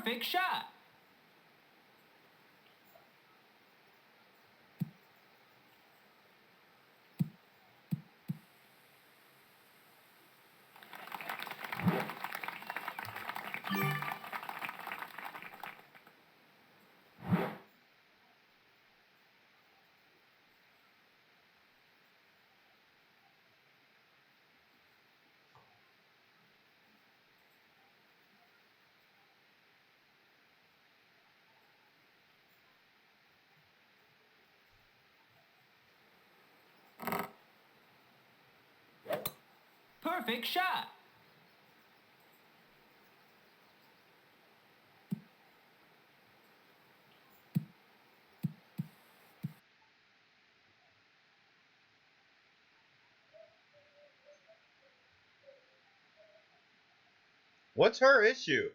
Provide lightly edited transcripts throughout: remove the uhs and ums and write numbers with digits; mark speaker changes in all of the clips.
Speaker 1: Perfect shot. Perfect shot.
Speaker 2: What's her issue?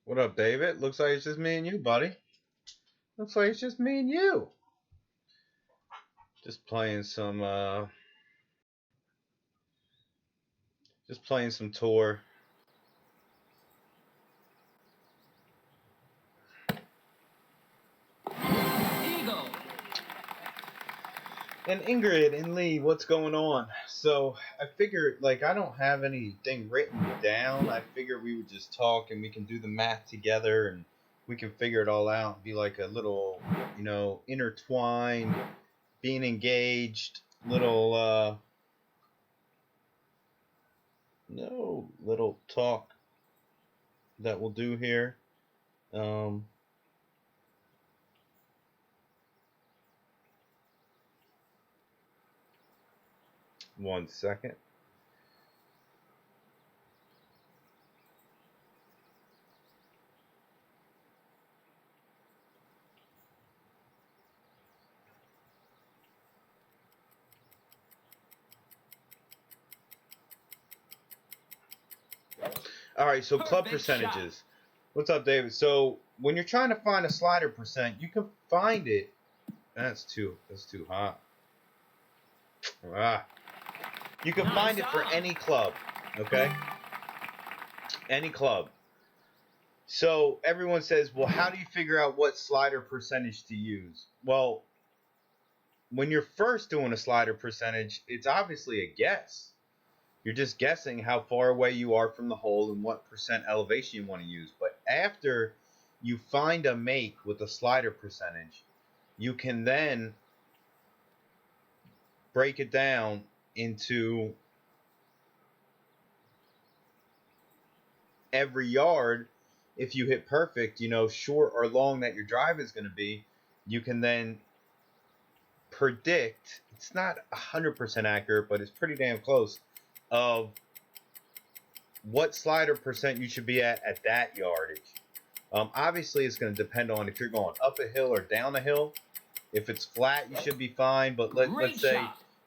Speaker 2: What up, David? Looks like it's just me and you, buddy. Looks like it's just me and you. Just playing some tour.
Speaker 1: Eagle.
Speaker 2: And Ingrid and Lee, what's going on? So I figured, like, I don't have anything written down. I figured we would just talk and we can do the math together and we can figure it all out and be like a little, intertwined, being engaged, little little talk that we'll do here. One second. All right, so club percentages.
Speaker 1: Shot.
Speaker 2: What's up, David? So when you're trying to find a slider percent, you can find it. That's too hot. You can find it for any club, okay? Any club. So everyone says, well, how do you figure out what slider percentage to use? Well, when you're first doing a slider percentage, it's obviously a guess. You're just guessing how far away you are from the hole and what percent elevation you want to use. But after you find a make with a slider percentage, you can then break it down into every yard. If you hit perfect, you know, short or long that your drive is going to be, you can then predict, it's not 100% accurate, but it's pretty damn close, of what slider percent you should be at that yardage. Obviously, it's going to depend on if you're going up a hill or down a hill. If it's flat, you should be fine. But let's say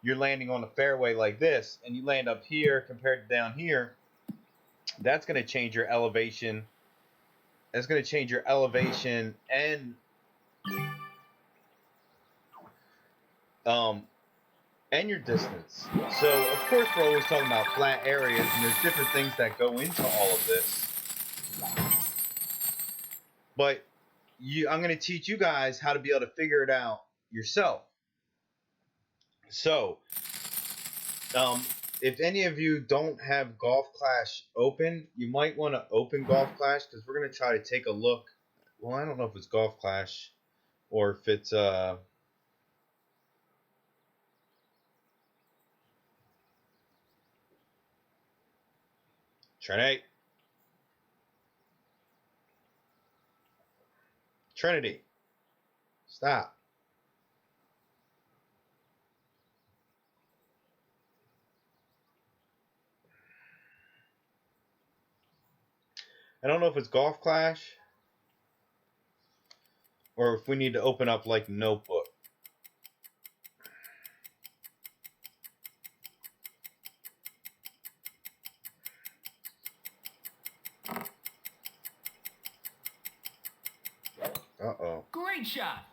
Speaker 2: you're landing on a fairway like this, and you land up here compared to down here. That's going to change your elevation. That's going to change your elevation and your distance. So, of course, we're always talking about flat areas, and there's different things that go into all of this. But I'm going to teach you guys how to be able to figure it out yourself. So, if any of you don't have Golf Clash open, you might want to open Golf Clash, because we're going to try to take a look. Well, I don't know if it's Golf Clash or if it's Trinity. Stop. I don't know if it's Golf Clash or if we need to open up like Notebook. Uh-oh.
Speaker 1: Great shot.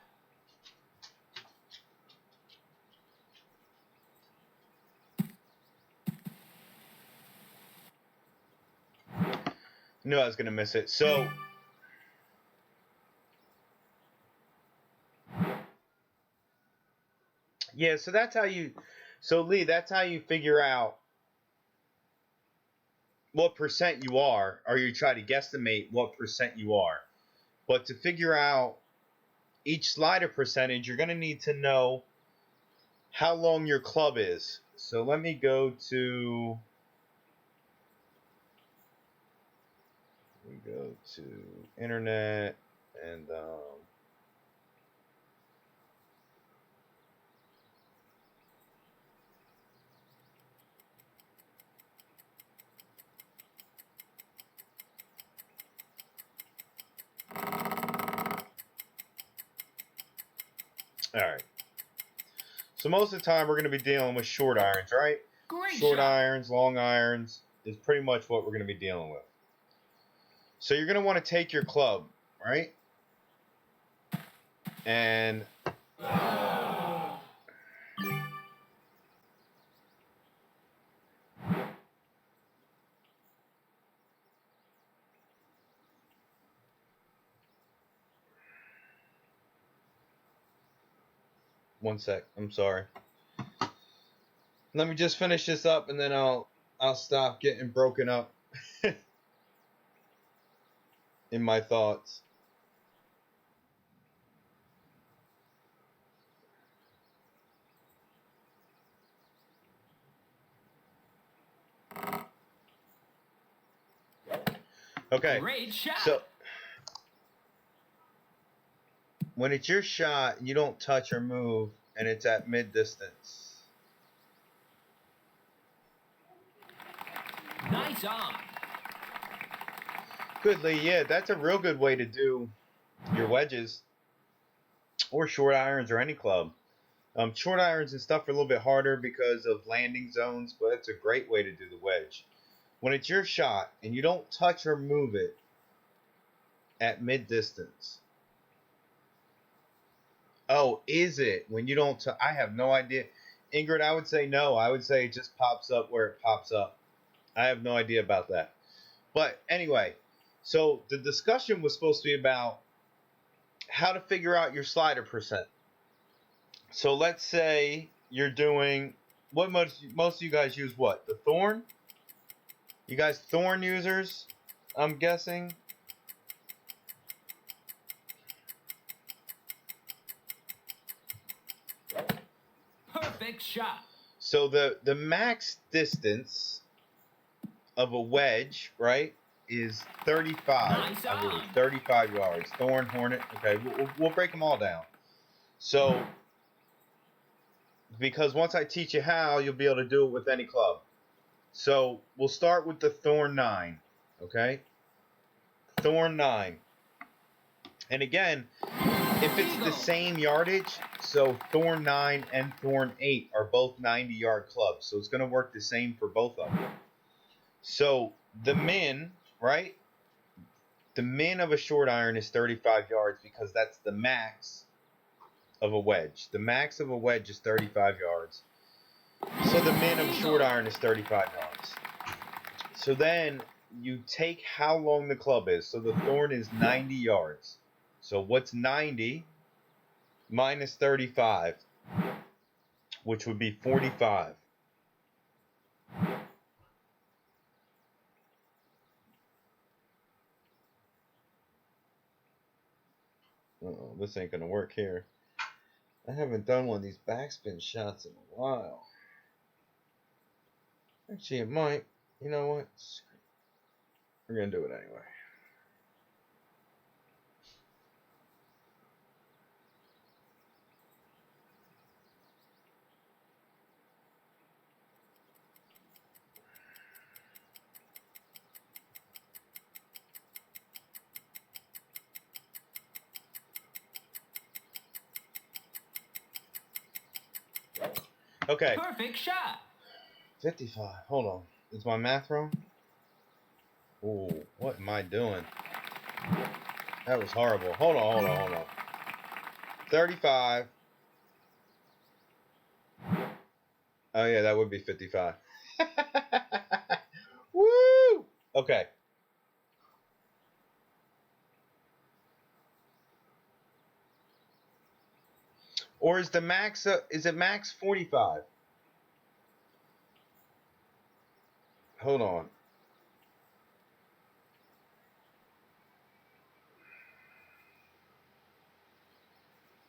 Speaker 2: Knew I was going to miss it. So, yeah, so that's how you, so Lee, that's how you figure out what percent you are, or you try to guesstimate what percent you are. But to figure out each slider percentage, you're going to need to know how long your club is. So let me go to, internet and all right. So most of the time we're going to be dealing with short irons, right?
Speaker 1: Great
Speaker 2: short
Speaker 1: shot.
Speaker 2: irons, long irons is pretty much what we're going to be dealing with. So you're going to want to take your club, right? And one sec, I'm sorry. Let me just finish this up and then I'll stop getting broken up in my thoughts. Okay.
Speaker 1: Great shot.
Speaker 2: So when it's your shot, you don't touch or move, and it's at mid distance.
Speaker 1: Nice on.
Speaker 2: Good, Lee. Yeah, that's a real good way to do your wedges or short irons or any club. Short irons and stuff are a little bit harder because of landing zones, but it's a great way to do the wedge. When it's your shot and you don't touch or move it at mid distance. Oh, is it when you don't? I have no idea. Ingrid, I would say no. I would say it just pops up where it pops up. I have no idea about that. But anyway, so the discussion was supposed to be about how to figure out your slider percent. So let's say you're doing what most of you guys use what? The thorn? You guys thorn users? I'm guessing.
Speaker 1: Perfect shot.
Speaker 2: So the max distance of a wedge, right, is 35,
Speaker 1: Nice
Speaker 2: I believe.
Speaker 1: on.
Speaker 2: 35 yards. Thorn, Hornet. Okay, we'll break them all down. So, because once I teach you how, you'll be able to do it with any club. So, we'll start with the Thorn 9. Okay? Thorn 9. And again, if it's the same yardage, so Thorn 9 and Thorn 8 are both 90-yard clubs. So, it's going to work the same for both of them. So, the min, right? The min of a short iron is 35 yards because that's the max of a wedge. The max of a wedge is 35 yards. So the min of a short iron is 35 yards. So then you take how long the club is. So the thorn is 90 yards. So what's 90 minus 35, which would be 45. Uh-oh, this ain't gonna work here. I haven't done one of these backspin shots in a while. Actually, it might. You know what? We're gonna do it anyway. Okay.
Speaker 1: Perfect shot.
Speaker 2: 55. Hold on. Is my math wrong? Ooh, what am I doing? That was horrible. Hold on. 35. Oh, yeah, that would be 55. Woo! Okay. Or is the max, is it max 45? Hold on.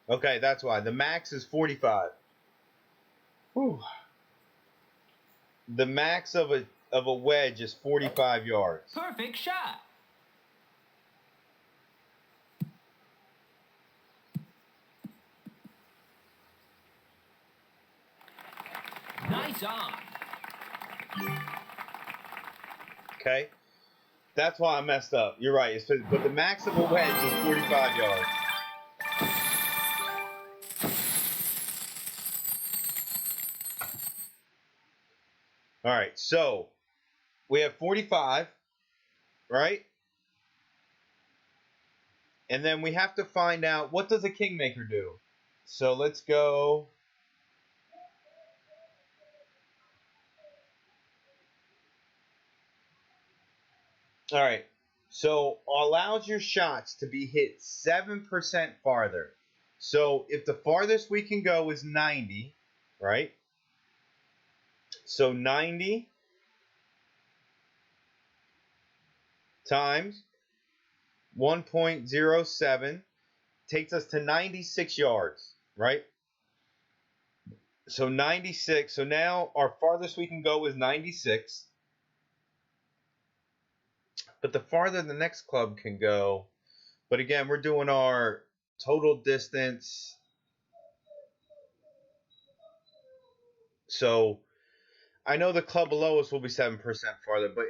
Speaker 2: Okay, that's why. The max is 45. Whew. The max of a wedge is 45 yards.
Speaker 1: Perfect shot. Nice on.
Speaker 2: Okay? That's why I messed up. You're right. But the max of a wedge is 45 yards. All right, so we have 45, right? And then we have to find out, what does a kingmaker do? So let's go. All right. So allows your shots to be hit 7% farther. So if the farthest we can go is 90, right? So 90 times 1.07 takes us to 96 yards, right? So 96. So now our farthest we can go is 96. But the farther the next club can go, but again, we're doing our total distance. So I know the club below us will be 7% farther, but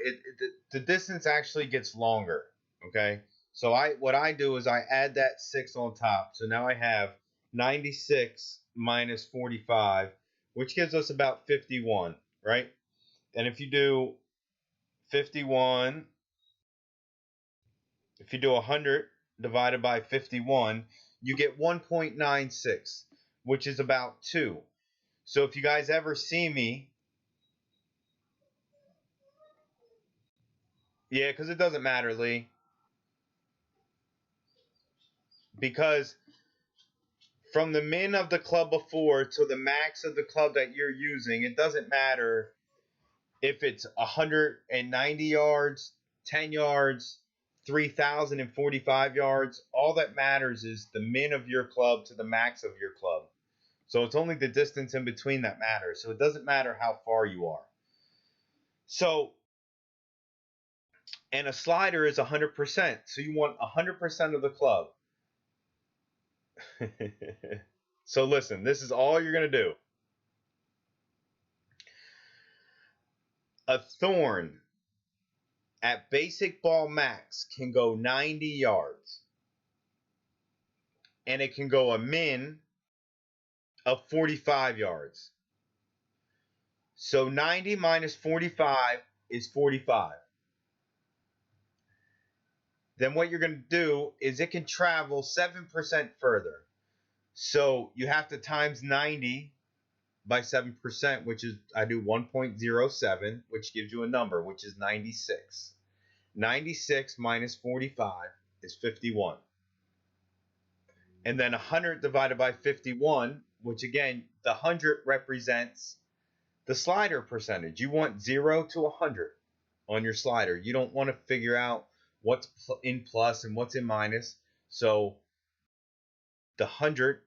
Speaker 2: the distance actually gets longer. Okay. So what I do is I add that 6 on top. So now I have 96 minus 45, which gives us about 51, right? And if you do 51, if you do 100 divided by 51, you get 1.96, which is about 2. So if you guys ever see me, yeah, because it doesn't matter, Lee. Because from the min of the club before to the max of the club that you're using, it doesn't matter if it's 190 yards, 10 yards, 3,045 yards. All that matters is the min of your club to the max of your club. So it's only the distance in between that matters. So it doesn't matter how far you are. So, and a slider is 100%. So you want 100% of the club. So listen, this is all you're going to do. A thorn at basic ball max can go 90 yards. And it can go a min of 45 yards. So 90 minus 45 is 45. Then what you're going to do is it can travel 7% further. So you have to times 90 by 7%, which is, I do 1.07, which gives you a number, which is 96. 96 minus 45 is 51. And then 100 divided by 51, which again, the 100 represents the slider percentage. You want 0 to 100 on your slider. You don't want to figure out what's in plus and what's in minus. So the 100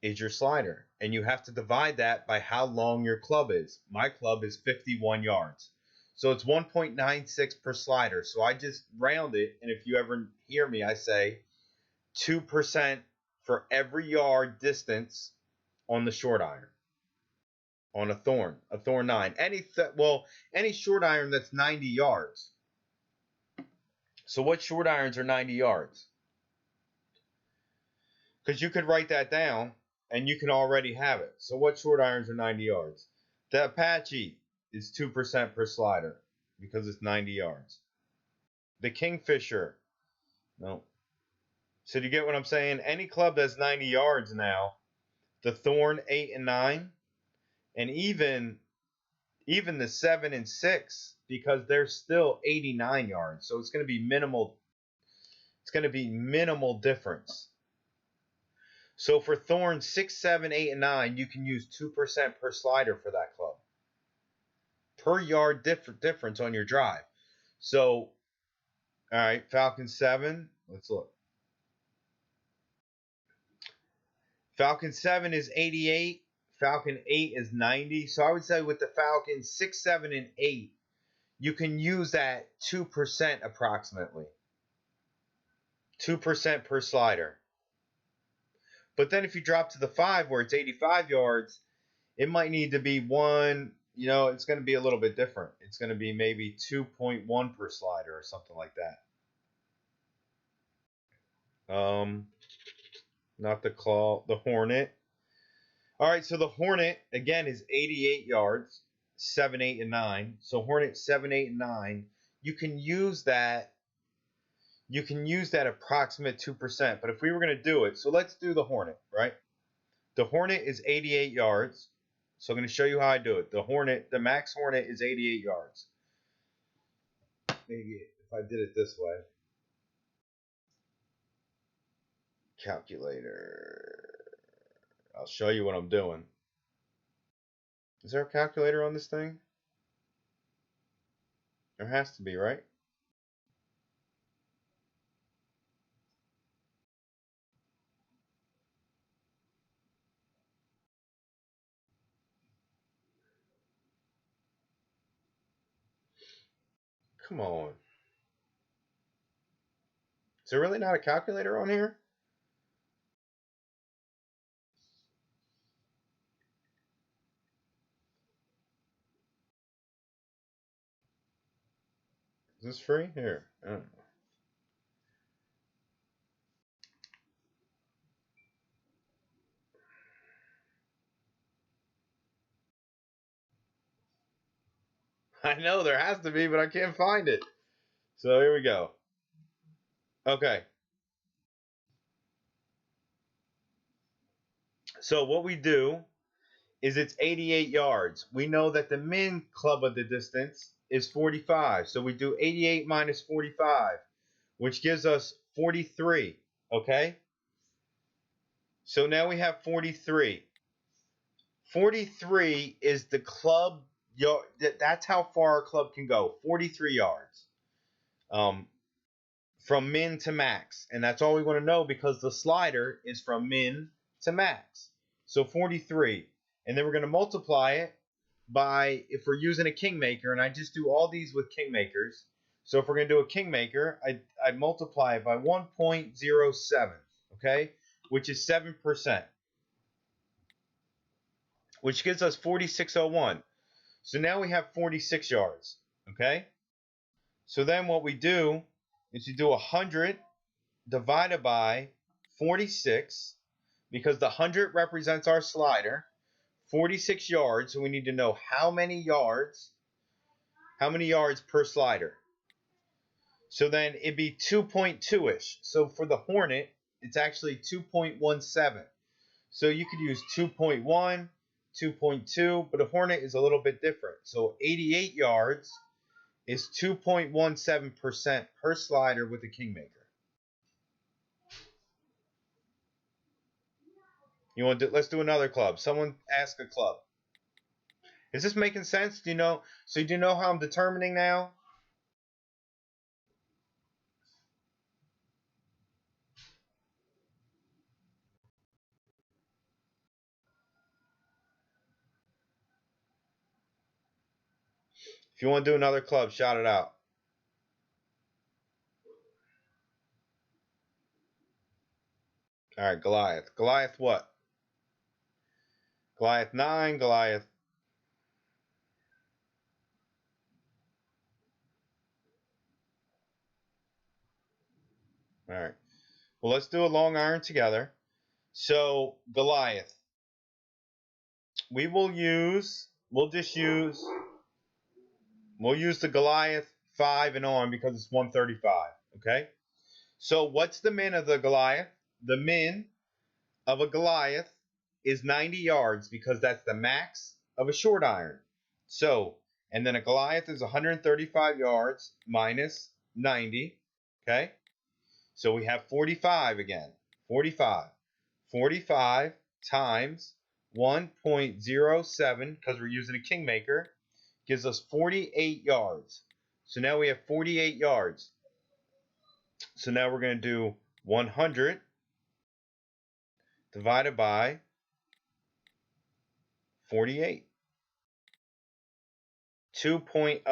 Speaker 2: is your slider. And you have to divide that by how long your club is. My club is 51 yards. So it's 1.96 per slider. So I just round it. And if you ever hear me, I say 2% for every yard distance on the short iron. On a thorn 9. Any short iron that's 90 yards. So what short irons are 90 yards? Because you could write that down and you can already have it. So what short irons are 90 yards? The Apache is 2% per slider because it's 90 yards. The Kingfisher, no. So do you get what I'm saying? Any club that's 90 yards now, the Thorn 8 and 9, and even the 7 and 6, because they're still 89 yards. So it's going to be minimal. It's going to be minimal difference. So for Thorn 6, 7, 8, and 9, you can use 2% per slider for that club. Per yard difference on your drive. So, all right, Falcon 7, let's look. Falcon 7 is 88. Falcon 8 is 90. So I would say with the Falcon 6, 7, and 8, you can use that 2% approximately. 2% per slider. But then if you drop to the 5 where it's 85 yards, it might need to be it's going to be a little bit different. It's going to be maybe 2.1 per slider or something like that. Not the claw, the Hornet. All right, so the Hornet, again, is 88 yards, 7, 8, and 9. So Hornet 7, 8, and 9, you can use that approximate 2%. But if we were going to do it, so let's do the Hornet, right? The Hornet is 88 yards. So I'm going to show you how I do it. The max Hornet is 88 yards. Maybe if I did it this way. Calculator. I'll show you what I'm doing. Is there a calculator on this thing? There has to be, right? Come on. Is there really not a calculator on here? Is this free? Here. I don't know. I know there has to be, but I can't find it. So here we go. Okay. So what we do is it's 88 yards. We know that the min club of the distance is 45. So we do 88 minus 45, which gives us 43. Okay? So now we have 43. 43 is the club yard. That's how far our club can go. 43 yards. From min to max. And that's all we want to know because the slider is from min to max. So 43. And then we're going to multiply it by, if we're using a kingmaker, and I just do all these with kingmakers. So if we're going to do a kingmaker, I multiply it by 1.07, okay, which is 7%, which gives us 4601. So now we have 46 yards, okay? So then what we do is you do 100 divided by 46, because the 100 represents our slider, 46 yards, so we need to know how many yards per slider. So then it'd be 2.2-ish. So for the Hornet, it's actually 2.17. So you could use 2.1, 2.2, but a Hornet is a little bit different. So 88 yards is 2.17% per slider with a kingmaker. You want to let's do another club. Someone ask a club. Is this making sense? Do you know? So do you know how I'm determining now? If you want to do another club, shout it out. All right, Goliath. Goliath what? Goliath 9, Goliath. All right. Well, let's do a long iron together. So, Goliath. We'll use the Goliath 5 and on because it's 135, okay? So, what's the min of the Goliath? The min of a Goliath is 90 yards because that's the max of a short iron. So, and then a Goliath is 135 yards minus 90, okay? So we have 45 again. 45. 45 times 1.07, because we're using a kingmaker, gives us 48 yards. So now we have 48 yards. So now we're going to do 100 divided by 48. 2.0,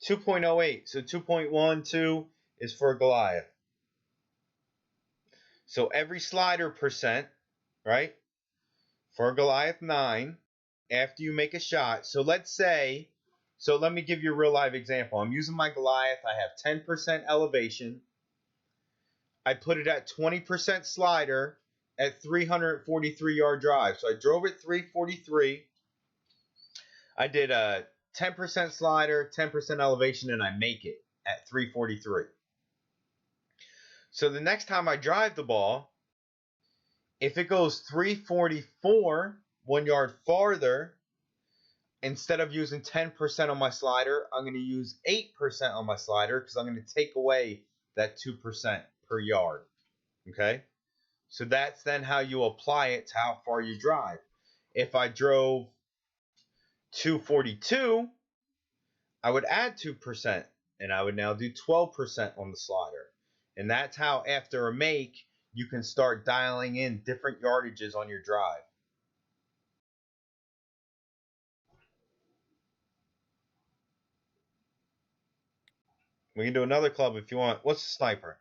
Speaker 2: 2.08. So 2.12 is for Goliath. So every slider percent, right, for Goliath 9, after you make a shot. So let's say, so let me give you a real live example. I'm using my Goliath. I have 10% elevation. I put it at 20% slider at 343 yard drive. So I drove it 343. I did a 10% slider, 10% elevation, and I make it at 343. So the next time I drive the ball, if it goes 344, 1 yard farther, instead of using 10% on my slider, I'm going to use 8% on my slider because I'm going to take away that 2% per yard. Okay? So that's then how you apply it to how far you drive. If I drove 242, I would add 2%, and I would now do 12% on the slider. And that's how, after a make, you can start dialing in different yardages on your drive. We can do another club if you want. What's the sniper?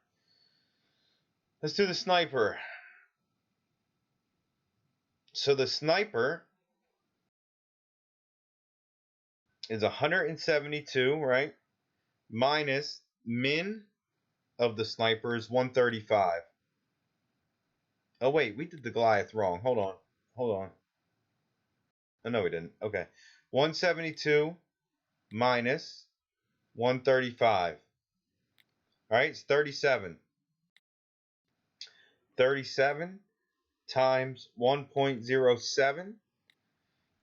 Speaker 2: Let's do the sniper. So the sniper is 172, right? Minus min of the sniper is 135. Oh, wait, we did the Goliath wrong. Hold on. Oh, no, we didn't. Okay. 172 minus 135. All right, it's 37. 37 times 1.07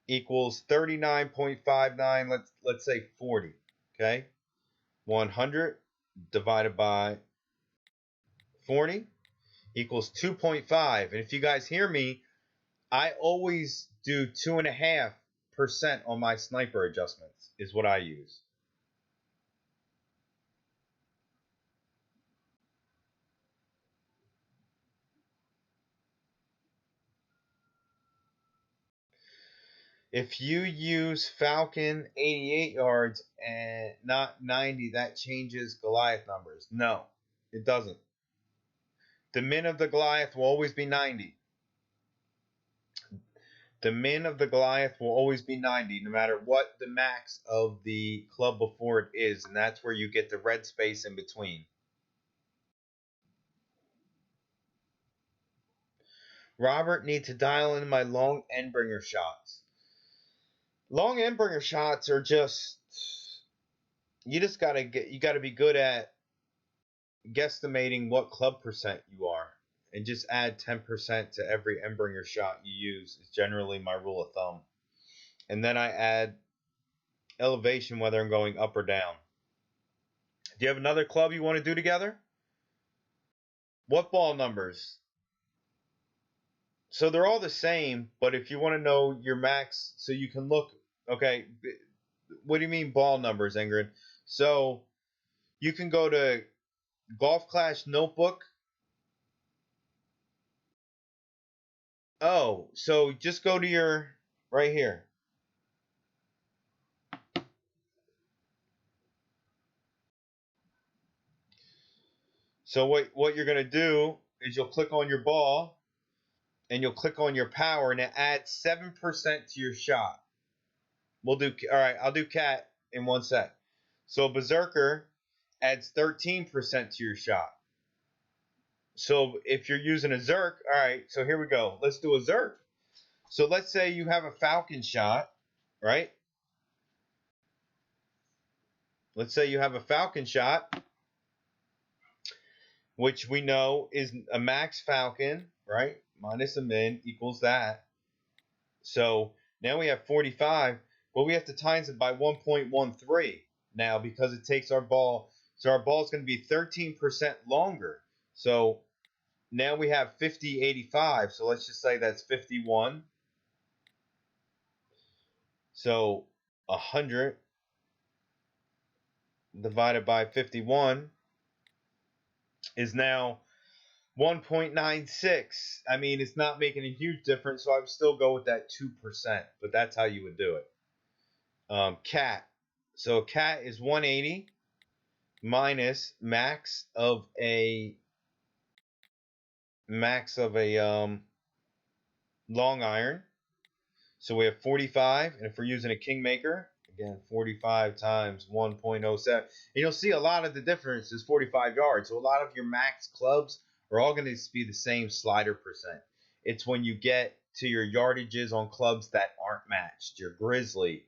Speaker 2: equals 39.59. Let's say 40. Okay, 100 divided by 40 equals 2.5. And if you guys hear me, I always do 2.5% on my sniper adjustments is what I use. If you use Falcon 88 yards and not 90, that changes Goliath numbers. No, it doesn't. The min of the Goliath will always be 90. The min of the Goliath will always be 90, no matter what the max of the club before it is, and that's where you get the red space in between. Robert needs to dial in my long endbringer shots. Long endbringer shots are just, you gotta be good at guesstimating what club percent you are, and just add 10% to every endbringer shot you use is generally my rule of thumb. And then I add elevation, whether I'm going up or down. Do you have another club you want to do together? What ball numbers? So they're all the same, but if you want to know your max, so you can look, okay, what do you mean ball numbers, Ingrid? So you can go to Golf Clash Notebook. Oh, so just go to your, right here. So what you're going to do is you'll click on your ball, and you'll click on your power, and it adds 7% to your shot. All right, I'll do cat in one sec. So Berserker adds 13% to your shot. So if you're using a Zerk, all right, so here we go. Let's do a Zerk. So let's say you have a Falcon shot, right? Let's say you have a Falcon shot, which we know is a max Falcon, right? Minus a min equals that. So now we have 45, but we have to times it by 1.13 now because it takes our ball. So our ball is going to be 13% longer. So now we have 50/85. So let's just say that's 51. So 100 divided by 51 is now 1.96. I mean, it's not making a huge difference, so I would still go with that 2%, but that's how you would do it. Cat. So cat is 180 minus max of a long iron. So we have 45, and if we're using a kingmaker, again 45 times 1.07, and you'll see a lot of the difference is 45 yards. So a lot of your max clubs are all going to be the same slider percent. It's when you get to your yardages on clubs that aren't matched, your Grizzly,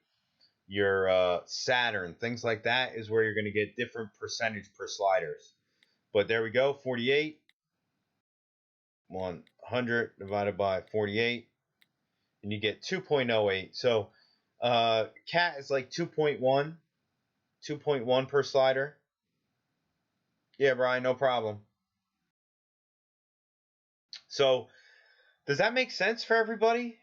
Speaker 2: your Saturn, things like that is where you're going to get different percentage per sliders. But there we go, 48, 100 divided by 48, and you get 2.08. So cat is like 2.1 per slider. Yeah, Brian, no problem. So does that make sense for everybody?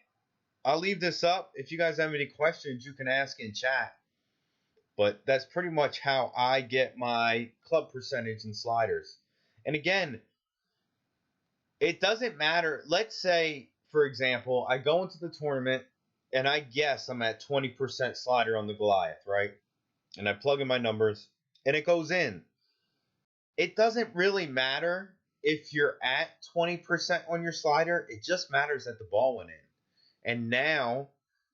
Speaker 2: I'll leave this up. If you guys have any questions, you can ask in chat. But that's pretty much how I get my club percentage and sliders. And again, it doesn't matter. Let's say, for example, I go into the tournament and I guess I'm at 20% slider on the Goliath, right? And I plug in my numbers and it goes in. It doesn't really matter if you're at 20% on your slider. It just matters that the ball went in. And now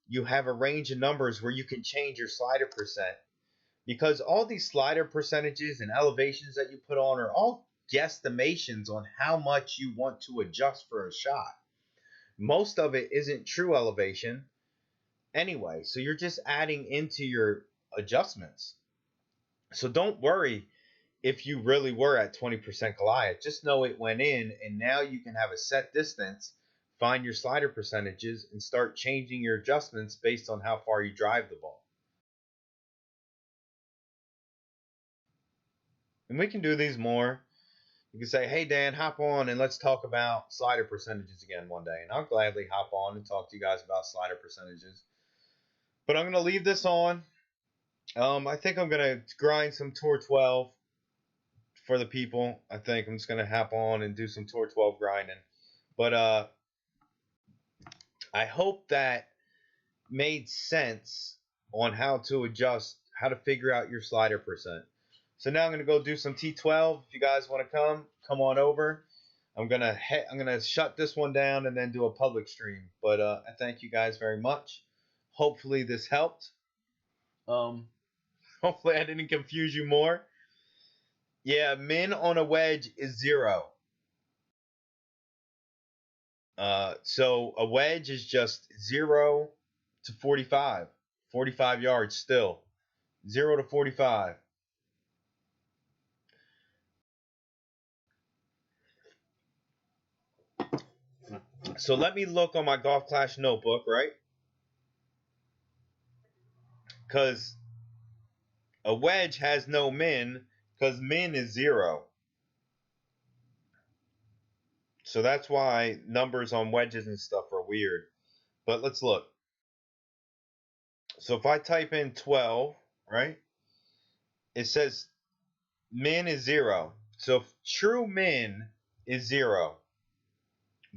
Speaker 2: you have a range of numbers where you can change your slider percent, because all these slider percentages and elevations that you put on are all guesstimations on how much you want to adjust for a shot. Most of it isn't true elevation anyway, so you're just adding into your adjustments. So don't worry if you really were at 20% Goliath. Just know it went in, and now you can have a set distance, find your slider percentages, and start changing your adjustments based on how far you drive the ball. And we can do these more. you can say, hey, Dan, hop on and let's talk about slider percentages again one day. And I'll gladly hop on and talk to you guys about slider percentages. But I'm going to leave this on. I think I'm going to grind some Tour 12 for the people. I think I'm just going to hop on and do some Tour 12 grinding. But I hope that made sense on how to adjust, how to figure out your slider percent. So now I'm going to go do some T12. If you guys want to come on over. I'm gonna shut this one down and then do a public stream. But I thank you guys very much. Hopefully this helped. Hopefully I didn't confuse you more. Yeah, min on a wedge is 0. So a wedge is just 0 to 45. 45 yards still. 0 to 45. So let me look on my Golf Clash notebook, right? Because a wedge has no min, because min is 0. So that's why numbers on wedges and stuff are weird. But let's look. So if I type in 12, right? It says min is 0. So true min is 0.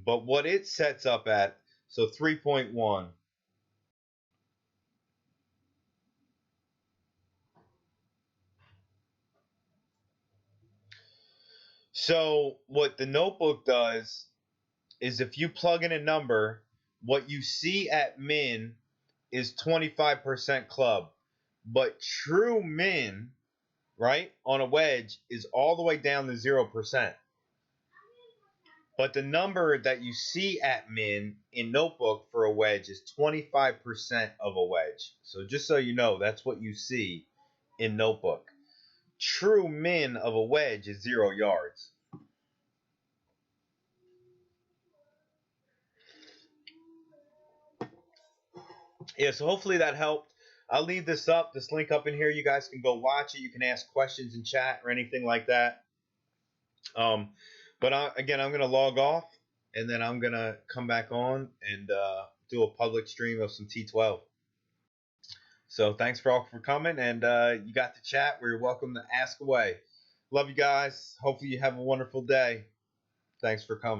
Speaker 2: But what it sets up at, so 3.1. So what the notebook does is if you plug in a number, what you see at min is 25% club. But true min, right, on a wedge is all the way down to 0%. But the number that you see at min in notebook for a wedge is 25% of a wedge. So just so you know, that's what you see in notebook. True min of a wedge is 0 yards. Yeah, so hopefully that helped. I'll leave this link up in here. You guys can go watch it. You can ask questions in chat or anything like that. Again, I'm going to log off, and then I'm going to come back on and do a public stream of some T12. So thanks for all for coming, and you got the chat where you're welcome to ask away. Love you guys. Hopefully you have a wonderful day. Thanks for coming.